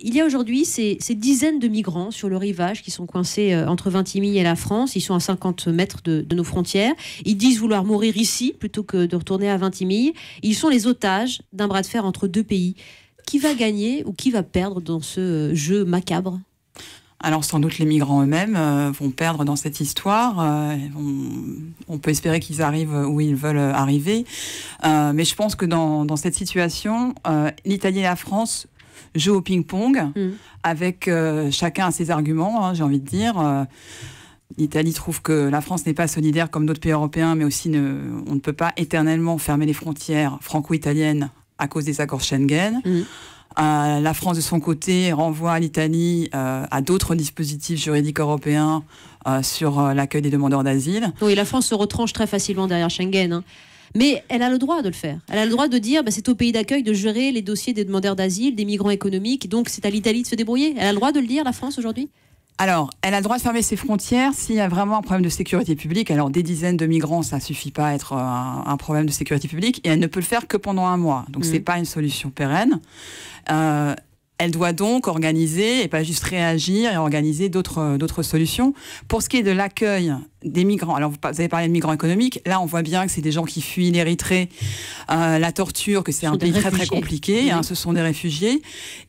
il y a aujourd'hui ces dizaines de migrants sur le rivage qui sont coincés entre Vintimille et la France. Ils sont à 50 mètres de nos frontières. Ils disent vouloir mourir ici plutôt que de retourner à Vintimille. Ils sont les otages d'un bras de fer entre deux pays. Qui va gagner ou qui va perdre dans ce jeu macabre ? Alors sans doute les migrants eux-mêmes vont perdre dans cette histoire. On peut espérer qu'ils arrivent où ils veulent arriver. Mais je pense que dans cette situation, l'Italie et la France jouent au ping-pong avec chacun ses arguments, hein, j'ai envie de dire. L'Italie trouve que la France n'est pas solidaire comme d'autres pays européens, mais aussi on ne peut pas éternellement fermer les frontières franco-italiennes à cause des accords Schengen. La France, de son côté, renvoie l'Italie à d'autres dispositifs juridiques européens sur l'accueil des demandeurs d'asile. Oui, la France se retranche très facilement derrière Schengen, hein. Mais elle a le droit de le faire. Elle a le droit de dire c'est au pays d'accueil de gérer les dossiers des demandeurs d'asile, des migrants économiques, donc c'est à l'Italie de se débrouiller. Elle a le droit de le dire, la France, aujourd'hui ? Alors, elle a le droit de fermer ses frontières s'il y a vraiment un problème de sécurité publique. Alors, des dizaines de migrants, ça suffit pas à être un problème de sécurité publique. Et elle ne peut le faire que pendant un mois. Donc, c'est pas une solution pérenne. Elle doit donc organiser, et pas juste réagir, et organiser d'autres solutions. Pour ce qui est de l'accueil des migrants, alors vous avez parlé de migrants économiques, là on voit bien que c'est des gens qui fuient l'Érythrée, la torture, que c'est un pays très très compliqué, hein, ce sont des réfugiés.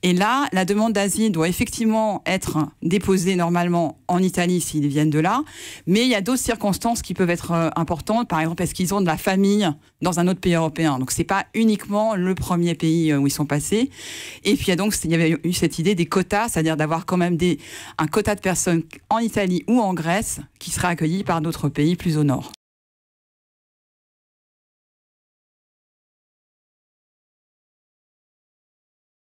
Et là, la demande d'asile doit effectivement être déposée normalement en Italie s'ils viennent de là, mais il y a d'autres circonstances qui peuvent être importantes, par exemple est-ce qu'ils ont de la famille dans un autre pays européen, donc c'est pas uniquement le premier pays où ils sont passés. Et puis il y avait eu cette idée des quotas, c'est-à-dire d'avoir quand même un quota de personnes en Italie ou en Grèce qui seraient accueillies par d'autres pays plus au nord.